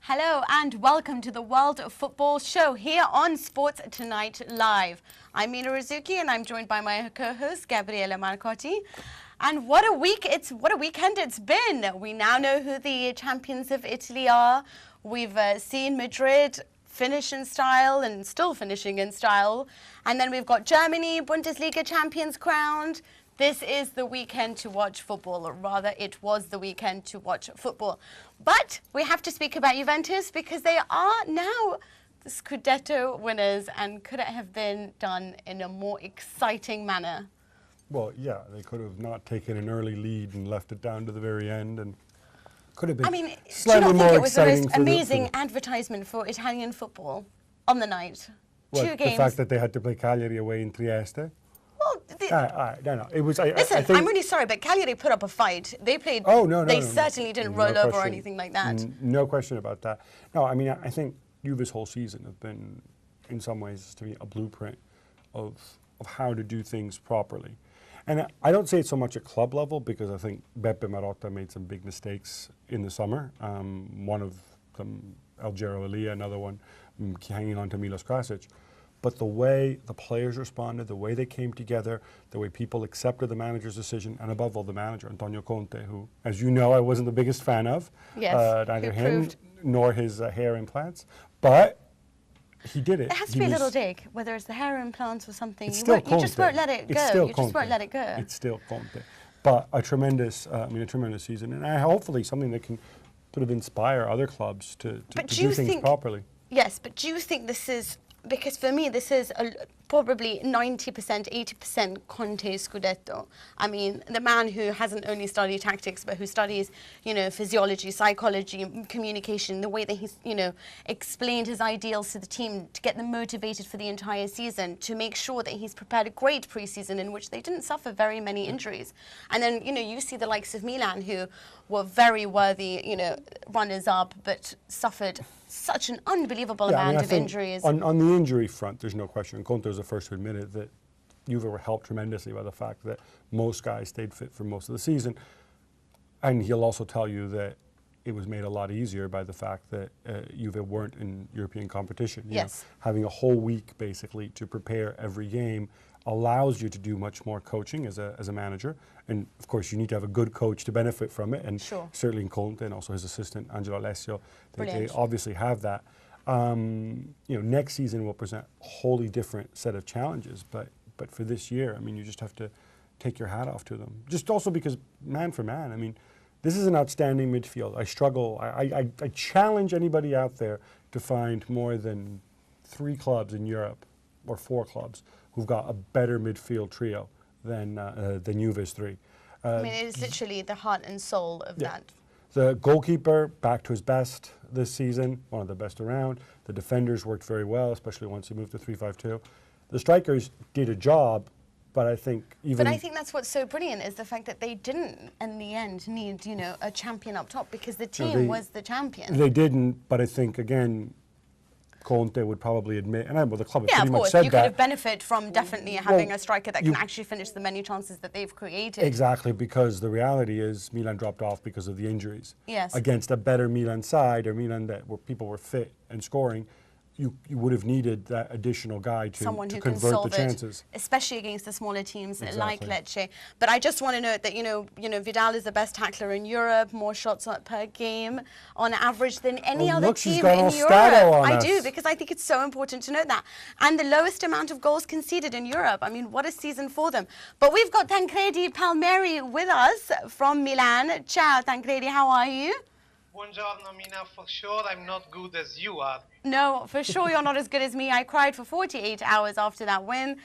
Hello and welcome to the World Football Show here on Sports Tonight Live. I'm Mina Rizuki and I'm joined by my co-host Gabriele Marcotti. And what a weekend it's been. We now know who the champions of Italy are. We've seen Madrid finish in style and still finishing in style. And then we've got Germany, Bundesliga champions crowned. This is the weekend to watch football, or rather it was the weekend to watch football. But we have to speak about Juventus because they are now the Scudetto winners, and could it have been done in a more exciting manner? Well, yeah, they could have not taken an early lead and left it down to the very end, and could have been slightly more exciting. Do you not think it was the most amazing advertisement for Italian football on the night? What, 2 games. The fact that they had to play Cagliari away in Trieste? Well, no. It was. Listen, I think I'm really sorry, but Cagliari put up a fight. They played. Oh no, They certainly didn't roll over or anything like that. No question about that. No, I mean, I think Juve's whole season have been, in some ways, to me, a blueprint of how to do things properly. And I don't say it so much at club level because I think Beppe Marotta made some big mistakes in the summer. One of them, Algero Elia, another one hanging on to Milos Krasic. But the way the players responded, the way they came together, the way people accepted the manager's decision, and above all the manager, Antonio Conte, who, as you know, I wasn't the biggest fan of. Yes, neither him nor his hair implants. But he did it. It has to be a little dig, whether it's the hair implants or something. You just won't let it go. You just won't let it go. It's still Conte. But a tremendous season. And hopefully something that can sort of inspire other clubs to do things properly. Yes, but do you think this is... Because for me, this is probably 90%, 80% Conte Scudetto. I mean, the man who hasn't only studied tactics, but who studies, physiology, psychology, communication, the way that he's, explained his ideals to the team to get them motivated for the entire season, to make sure that he's prepared a great preseason in which they didn't suffer very many injuries. And then, you see the likes of Milan, who were very worthy, runners-up, but suffered such an unbelievable amount of injuries. On the injury front, there's no question. Conte was the first to admit it, that Juve were helped tremendously by the fact that most guys stayed fit for most of the season. And he'll also tell you that it was made a lot easier by the fact that Juve weren't in European competition. Yes. Having a whole week, basically, to prepare every game allows you to do much more coaching as a manager. And of course, you need to have a good coach to benefit from it. And certainly in Conte and also his assistant, Angelo Alessio, they obviously have that. Next season will present a wholly different set of challenges. But for this year, I mean, you just have to take your hat off to them. Just also because, man for man, I mean, this is an outstanding midfield. I struggle. I challenge anybody out there to find more than 3 clubs in Europe, or 4 clubs, who've got a better midfield trio than Juve's 3. I mean, it is literally the heart and soul of that. The goalkeeper, back to his best this season, one of the best around. The defenders worked very well, especially once he moved to 3-5-2. The strikers did a job, but I think But I think that's what's so brilliant, is the fact that they didn't, in the end, need, a champion up top, because the team was the champion. They didn't, but I think, again, Conte would probably admit, and the club has pretty much said that. Yeah, of course, you could have benefited from definitely having a striker that can actually finish the many chances that they've created. Exactly, because the reality is Milan dropped off because of the injuries. Yes. Against a better Milan side, or Milan where people were fit and scoring, you would have needed that additional guy to convert the chances. Especially against the smaller teams like Lecce. But I just want to note that, Vidal is the best tackler in Europe, more shots per game on average than any other team in Europe. I do, because I think it's so important to note that. And the lowest amount of goals conceded in Europe. I mean, what a season for them. But we've got Tancredi Palmieri with us from Milan. Ciao, Tancredi, how are you? Buongiorno, Mina. For sure, I'm not good as you are. No, for sure you're not as good as me. I cried for 48 hours after that win.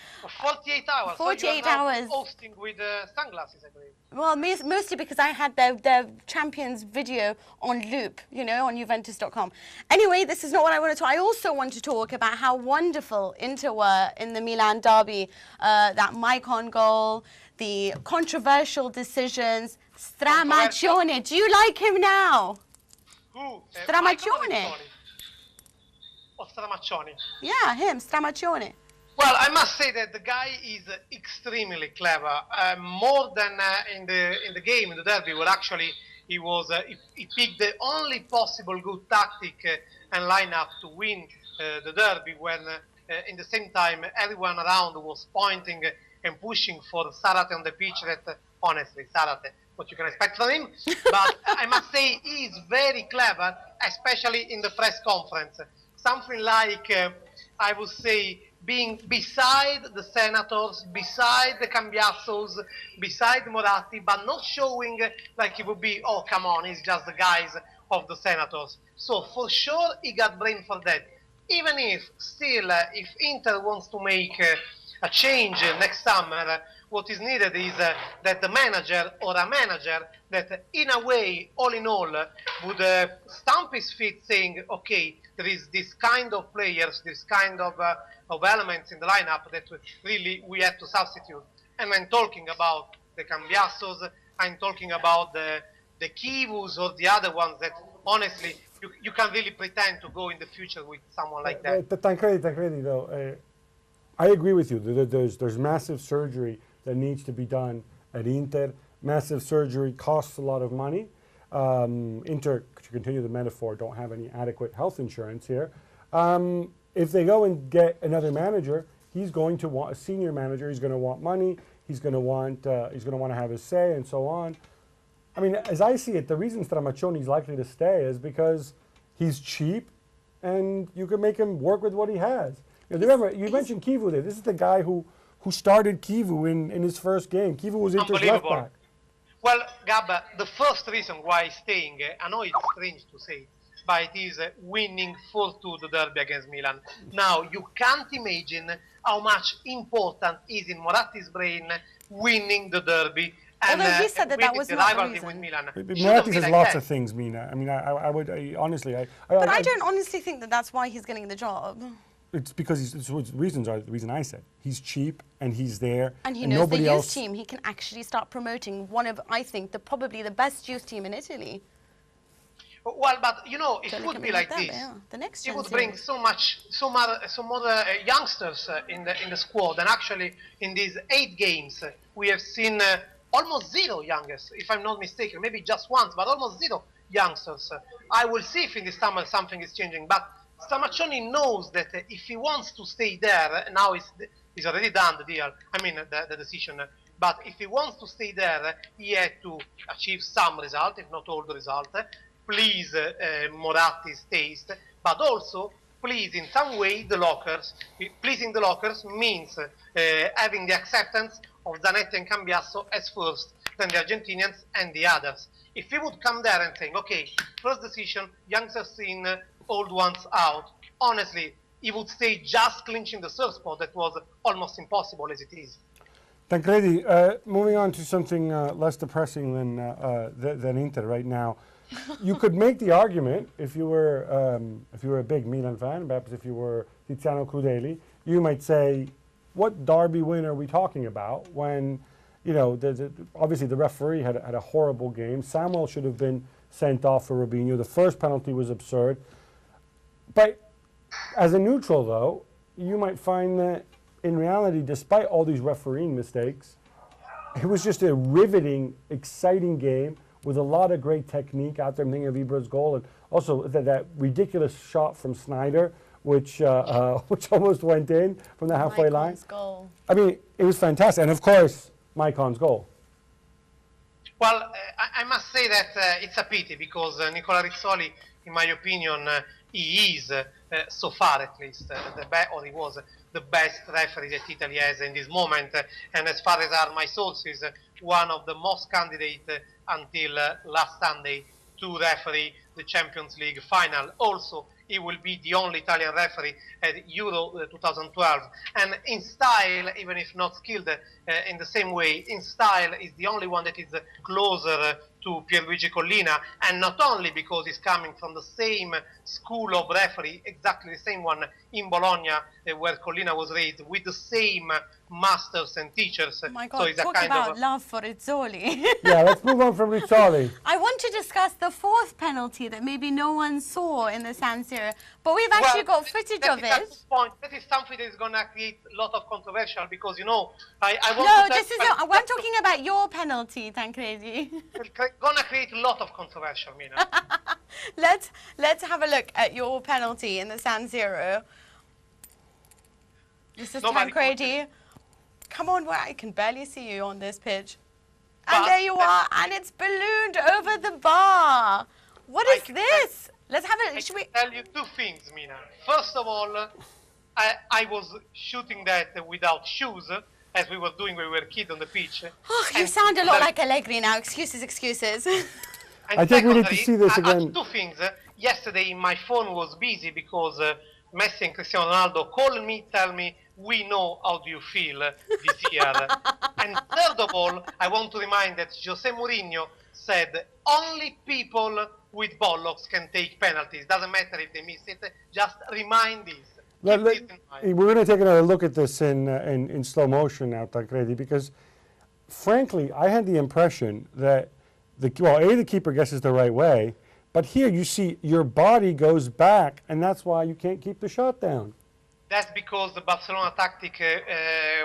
48 hours? 48 so hours. Hosting with sunglasses, I believe. Well, mostly because I had their champions video on loop, on Juventus.com. Anyway, this is not what I want to talk. I also want to talk about how wonderful Inter were in the Milan derby. That Maicon goal, the controversial decisions. Stramaccioni, do you like him now? Who? Stramaccioni. Or Stramaccioni? Yeah, him, Stramaccioni. Well, I must say that the guy is extremely clever. More than in the game, in the derby, where actually he picked the only possible good tactic and lineup to win the derby when in the same time everyone around was pointing and pushing for Sarate on the pitch. That honestly, Sarate, what you can expect from him. But I must say he is very clever, especially in the press conference. Something like, I would say, being beside the senators, beside the Cambiasos, beside Moratti, but not showing like he would be, oh, come on, he's just the guys of the senators. So for sure, he got blamed for that. Even if still, if Inter wants to make a change next summer, what is needed is that the manager or a manager that in a way, all in all, would stamp his feet saying, okay, there is this kind of players, this kind of elements in the lineup that really we had to substitute. And I'm talking about the Cambiasos, I'm talking about the Kivus or the other ones that honestly, you can't really pretend to go in the future with someone like that. Tancredi, though, I agree with you. There's massive surgery that needs to be done at Inter. Massive surgery costs a lot of money. Inter, to continue the metaphor, don't have any adequate health insurance here. If they go and get another manager, he's going to want a senior manager. He's going to want money. He's going to want to have his say and so on. I mean, as I see it, the reason Stramaccioni is likely to stay is because he's cheap, and you can make him work with what he has. You know, remember, you mentioned Kivu there. This is the guy who started Kivu in his first game. Kivu was Inter's left back. Well, Gab, the first reason why he's staying, I know it's strange to say, but it is winning 4-2 the derby against Milan. Now, you can't imagine how much important is in Moratti's brain winning the derby. And, although he said that was not the reason. With Milan. Moratti says lots of things, Mina. I mean, I would honestly. But I don't honestly think that that's why he's getting the job. It's because reasons are the reason I said. He's cheap and he's there. And he knows the youth team. He can actually start promoting one of, I think, probably the best youth team in Italy. Well, but you know, it would be like this. Yeah. The next he would bring some other youngsters in the squad, and actually in these 8 games we have seen almost 0 youngsters, if I'm not mistaken, maybe just once, but almost 0 youngsters. I will see if in the summer something is changing, but Stramaccioni knows that if he wants to stay there, now he's already done the deal, I mean the decision, but if he wants to stay there, he had to achieve some result, if not all the result, please Moratti's taste, but also please in some way the lockers. Pleasing the lockers means having the acceptance of Zanetti and Cambiasso as first, then the Argentinians and the others. If he would come there and saying, okay, first decision, youngsters in, old ones out, honestly, he would stay just clinching the third spot that was almost impossible as it is. Tancredi, moving on to something less depressing than Inter right now. You could make the argument, if you were a big Milan fan, perhaps if you were Tiziano Crudeli, you might say, what derby win are we talking about when, you know, obviously the referee had a horrible game. Samuel should have been sent off for Robinho. The first penalty was absurd. But as a neutral, though, you might find that in reality, despite all these refereeing mistakes, it was just a riveting, exciting game with a lot of great technique out there. I'm thinking of Ibra's goal, and also that ridiculous shot from Sneijder, which almost went in from the halfway line. Goal. I mean, it was fantastic, and of course, Maicon's goal. Well, I must say that it's a pity because Nicola Rizzoli, in my opinion, he is so far at least he was the best referee that Italy has in this moment, and as far as are my sources, one of the most candidates until last Sunday to referee the Champions League final. Also, he will be the only Italian referee at Euro 2012. And in style, even if not skilled in the same way, in style is the only one that is closer to Pierluigi Collina. And not only because he's coming from the same school of referee, exactly the same one in Bologna, where Collina was raised, with the same masters and teachers. Oh my God, so it's talk a kind about of love for Rizzoli. Yeah, let's move on from Rizzoli. I want to discuss the fourth penalty that maybe no one saw in the San Siro, but we've actually got footage of it. That is something that is going to create a lot of controversial because, you know, I want No, to... this is not, I'm talking about your penalty, Tancredi. It's going to create a lot of controversial, Mina. Let's have a look at your penalty in the San Siro. This is Tancredi. Come on, well, I can barely see you on this pitch. And there you are, and it's ballooned over the bar. What is this? Let's have a... Should we tell you two things, Mina? First of all, I was shooting that without shoes, as we were doing when we were kids on the pitch. Oh, you sound a lot like Allegri now. Excuses, excuses. I think we need to see this again. Two things. Yesterday, my phone was busy because Messi and Cristiano Ronaldo called me, tell me, we know how do you feel this year. And third of all, I want to remind that Jose Mourinho said only people with bollocks can take penalties. Doesn't matter if they miss it. Just remind this. We're going to take another look at this in slow motion now, Tancredi, because frankly, I had the impression that the keeper guesses the right way, but here you see your body goes back, and that's why you can't keep the shot down. That's because the Barcelona tactic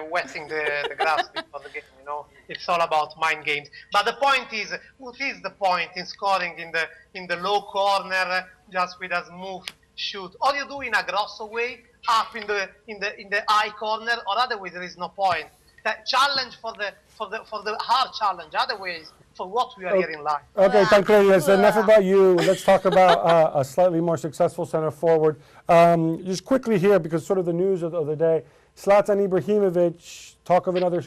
wetting the grass before the game, you know. It's all about mind games. But the point is, what is the point in scoring in the low corner just with a smooth shoot? Or you do in a grosso way, up in the high corner, or otherwise there is no point. That challenge for the hard challenge, otherwise for what we are here in life. Okay, Tancredi, that's enough about you. Let's talk about a slightly more successful center forward. Just quickly here, because sort of the news of the day, Zlatan Ibrahimovic, talk of another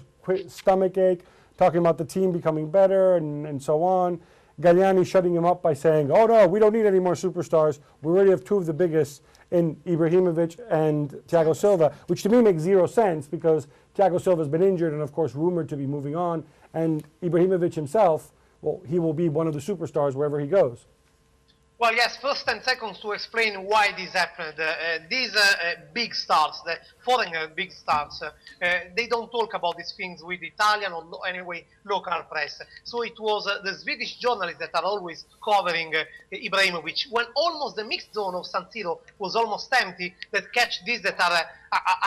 stomach ache, talking about the team becoming better and so on. Galliani shutting him up by saying, oh no, we don't need any more superstars. We already have two of the biggest in Ibrahimovic and Thiago Silva, which to me makes zero sense because Thiago Silva has been injured and of course rumored to be moving on. And Ibrahimovic himself, well, he will be one of the superstars wherever he goes. Well, yes, first and second to explain why this happened. These big stars, the foreign big stars, they don't talk about these things with Italian or anyway local press. So it was the Swedish journalists that are always covering Ibrahimovic. When almost the mixed zone of San Siro was almost empty, that catch this that are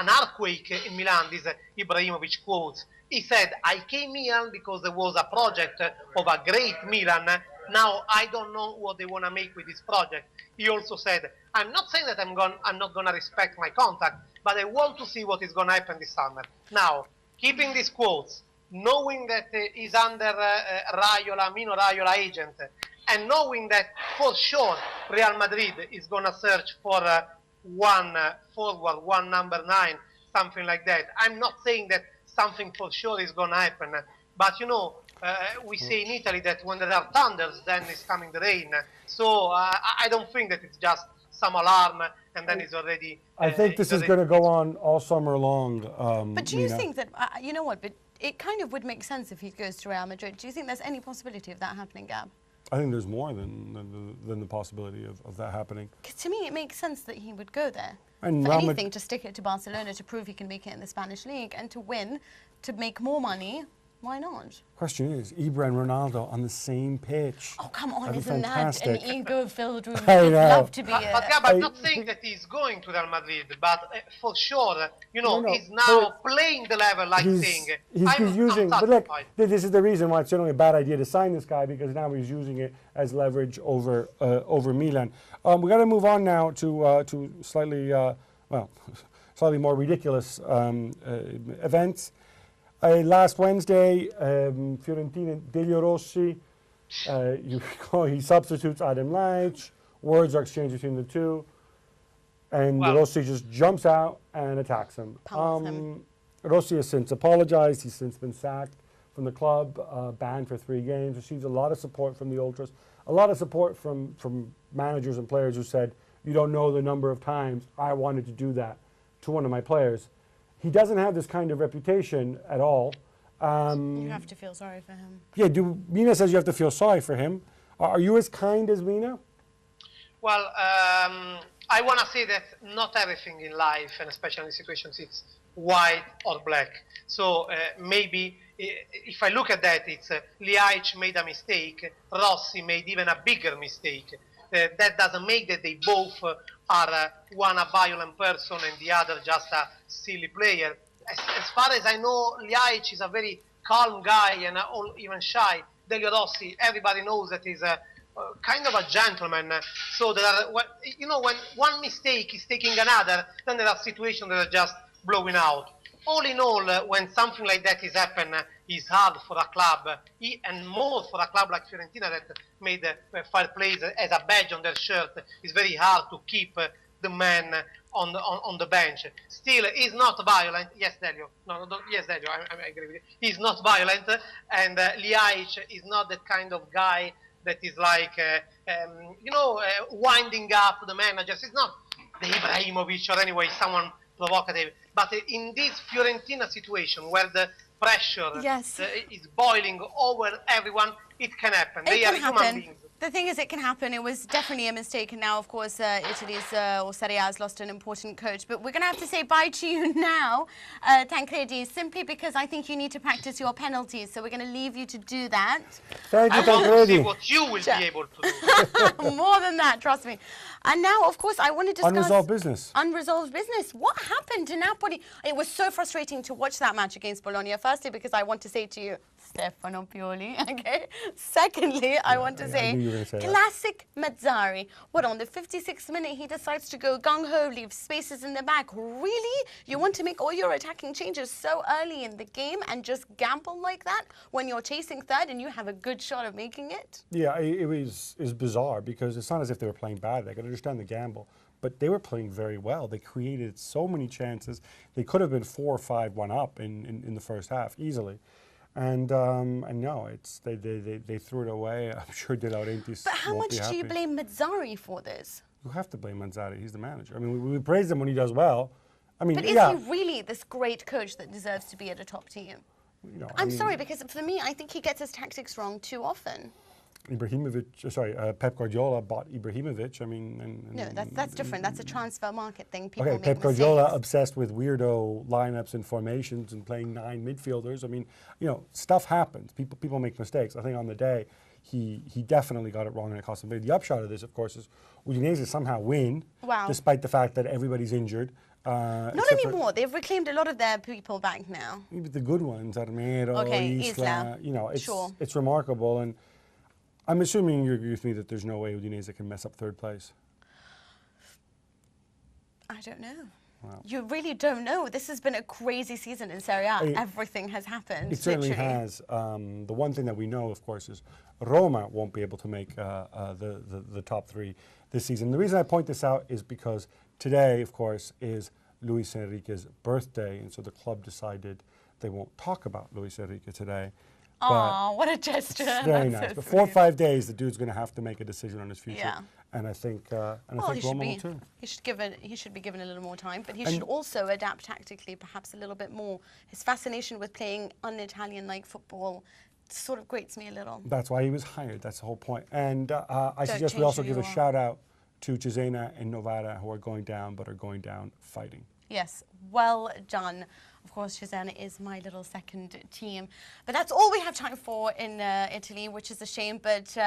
an earthquake in Milan, these Ibrahimovic quotes. He said, I came here because there was a project of a great Milan. Now, I don't know what they want to make with this project. He also said, I'm not saying that I'm not going to respect my contract, but I want to see what is going to happen this summer. Now, keeping these quotes, knowing that he's under Mino Raiola agent, and knowing that for sure Real Madrid is going to search for one forward, one number 9, something like that. I'm not saying that something for sure is going to happen, but you know, we say in Italy that when there are thunders, then is coming the rain. So I don't think that it's just some alarm and then it's already... I think this is going to go on all summer long. But do you think that, you know what, but it kind of would make sense if he goes to Real Madrid. Do you think there's any possibility of that happening, Gab? I think there's more than the possibility of that happening. Because to me, it makes sense that he would go there. And for anything, to stick it to Barcelona, to prove he can make it in the Spanish league, and to win, to make more money. Why not? Question is, Ibra and Ronaldo on the same pitch. Oh, come on, That'd be isn't fantastic. that an ego-filled room? I I'd know. love to be But I'm not saying that he's going to Real Madrid, but for sure, you know, he's now playing the level like saying. He's using, but look, this is the reason why it's generally a bad idea to sign this guy, because now he's using it as leverage over Milan. We got to move on now to slightly, slightly more ridiculous events. Last Wednesday, Fiorentina, Delio Rossi, he substitutes Adam Laic. Words are exchanged between the two. And Rossi just jumps out and attacks him. Rossi has since apologized. He's since been sacked from the club, banned for 3 games. Receives a lot of support from the ultras. A lot of support from managers and players who said, you don't know the number of times I wanted to do that to one of my players. He doesn't have this kind of reputation at all. You have to feel sorry for him. Yeah, Mina says you have to feel sorry for him. Are you as kind as Mina? Well, I want to say that not everything in life, and especially in situations, it's white or black. So maybe if I look at that, it's Liaic made a mistake, Rossi made even a bigger mistake. That doesn't make that they both are one a violent person and the other just a silly player. As far as I know, Liaic is a very calm guy and even shy. Delio Rossi, everybody knows that he's kind of a gentleman. So there are, you know, when one mistake is taking another, then there are situations that are just blowing out. All in all, when something like that is happening, it's hard for a club, and more for a club like Fiorentina that made fair play as a badge on their shirt. It's very hard to keep the man on the bench. Still, he's not violent. Yes, Delio. No, yes, Delio. I agree with you. He's not violent, and Liaic is not the kind of guy that is like, winding up the managers. It's not the Ibrahimovic or anyway someone provocative. But in this Fiorentina situation where the pressure is boiling over everyone, it can happen. They are human beings. The thing is, it can happen. It was definitely a mistake, and now, of course, Italy's or Serie A has lost an important coach. But we're going to have to say bye to you now, Tancredi, simply because I think you need to practice your penalties. So we're going to leave you to do that. Thank you, I want to see Tancredi. what you will be able to do. More than that, trust me. And now, of course, I want to discuss Unresolved business. Unresolved business. What happened to Napoli? It was so frustrating to watch that match against Bologna. Firstly, because I want to say to you, Stefano Pioli, okay? Secondly, I want to say, classic Mazzari. What, on the 56th minute, he decides to go gung-ho, leave spaces in the back. Really? You want to make all your attacking changes so early in the game and just gamble like that when you're chasing third and you have a good shot of making it? Yeah, it was bizarre because it's not as if they were playing bad. I can understand the gamble, but they were playing very well. They created so many chances. They could have been 4 or 5-1 up in the first half easily. And no, they threw it away. I'm sure De Laurentiis. But how won't much be happy. do you blame Mazzari for this? You have to blame Mazzari. He's the manager. I mean, we praise him when he does well. I mean, but is he really this great coach that deserves to be at a top team? You know, I'm sorry, because for me, I think he gets his tactics wrong too often. Pep Guardiola bought Ibrahimovic. I mean, no, that's different. That's a transfer market thing. People make Pep mistakes. Guardiola obsessed with weirdo lineups and formations and playing 9 midfielders. I mean, you know, stuff happens. People make mistakes. I think on the day, he definitely got it wrong and it cost him big. The upshot of this, of course, is Udinese somehow win, despite the fact that everybody's injured. Not anymore. They've reclaimed a lot of their people back now. Even the good ones, Armero, Isla. You know, it's remarkable. And I'm assuming you agree with me that there's no way Udinese can mess up third place. I don't know. Wow. You really don't know. This has been a crazy season in Serie A. Everything has happened. It certainly has. The one thing that we know, of course, is Roma won't be able to make the top 3 this season. The reason I point this out is because today, of course, is Luis Enrique's birthday, and so the club decided they won't talk about Luis Enrique today. Oh, what a gesture. It's very nice. So but 4 or 5 days, the dude's going to have to make a decision on his future. Yeah. And I think Roma will too. He should be given a little more time, but he should also adapt tactically perhaps a little bit more. His fascination with playing un-Italian-like football sort of grates me a little. That's why he was hired. That's the whole point. And I suggest we also give a shout out to Cesena and Novara, who are going down, but are going down fighting. Yes, well done. Of course, Cesena is my little second team. But that's all we have time for in Italy, which is a shame. But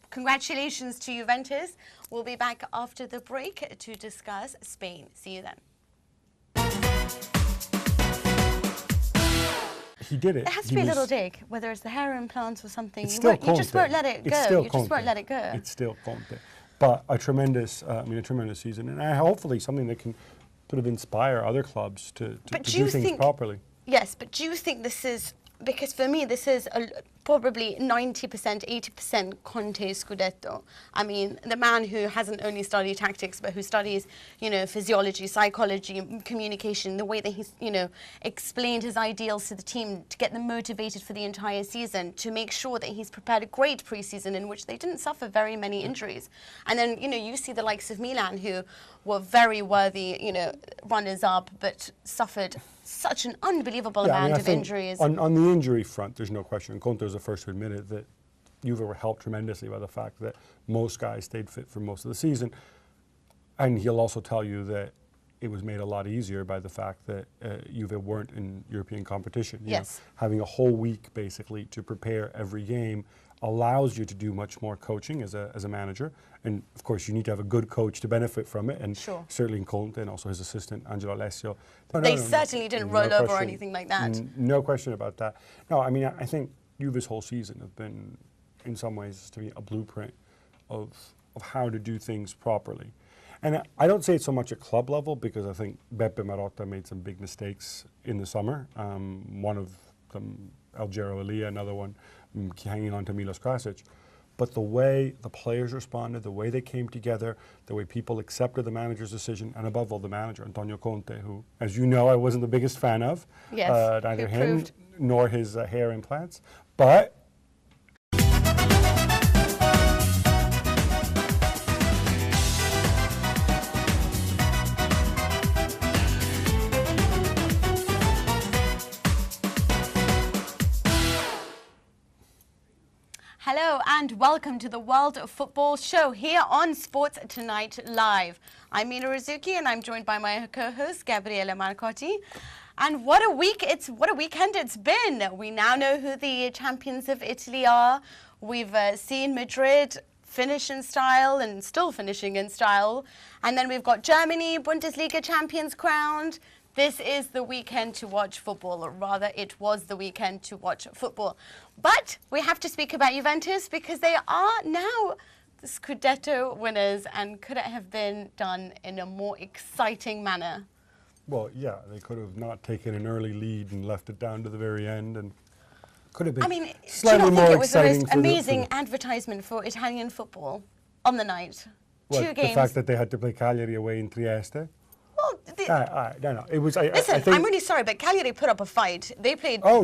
congratulations to Juventus. We'll be back after the break to discuss Spain. See you then. He did it. It has to be a little dig, whether it's the hair implants or something. You just won't let it go. You just won't let it go. It's still Conte. But a tremendous season. And hopefully something that can sort of inspire other clubs to do things properly. Yes, but do you think this is, because for me this is probably 90%, 80% Conte Scudetto. I mean, the man who hasn't only studied tactics, but who studies, you know, physiology, psychology, communication, the way that he's, you know, explained his ideals to the team to get them motivated for the entire season, to make sure that he's prepared a great pre-season in which they didn't suffer very many injuries. And then, you know, you see the likes of Milan, who were very worthy, you know, runners-up, but suffered such an unbelievable amount of injuries. On the injury front, there's no question. Conte was the first to admit it, that Juve were helped tremendously by the fact that most guys stayed fit for most of the season. And he'll also tell you that it was made a lot easier by the fact that Juve weren't in European competition. You Yes. know, having a whole week basically to prepare every game allows you to do much more coaching as a manager. And of course, you need to have a good coach to benefit from it. And Sure. certainly in Conte and also his assistant, Angelo Alessio. They certainly didn't roll over or question. anything like that. No question about that. No, I mean, I think Juve's whole season has been, in some ways, to me, a blueprint of how to do things properly. And I don't say it so much at club level, because I think Beppe Marotta made some big mistakes in the summer. One of them, Algero Elia, another one hanging on to Milos Krasic. But the way the players responded, the way they came together, the way people accepted the manager's decision, and above all the manager, Antonio Conte, who, as you know, I wasn't the biggest fan of. Yes, neither who him proved. nor his hair implants. But Hello and welcome to the World Football Show here on Sports Tonight Live. I'm Mina Rizuki and I'm joined by my co-host Gabriele Marcotti. And what a weekend it's been. We now know who the champions of Italy are. We've seen Madrid finish in style and still finishing in style. And then we've got Germany, Bundesliga champions crowned. This is the weekend to watch football, or rather it was the weekend to watch football. But we have to speak about Juventus because they are now the Scudetto winners, and could it have been done in a more exciting manner? well, yeah, they could have not taken an early lead and left it down to the very end, and could have been I mean, do you slightly not more think it was the exciting most for amazing advertisement for Italian football on the night? What, Two games. the fact that they had to play Cagliari away in Trieste? Well, No, it was. I listen, think, I'm really sorry, but Cagliari put up a fight. They played Oh, no.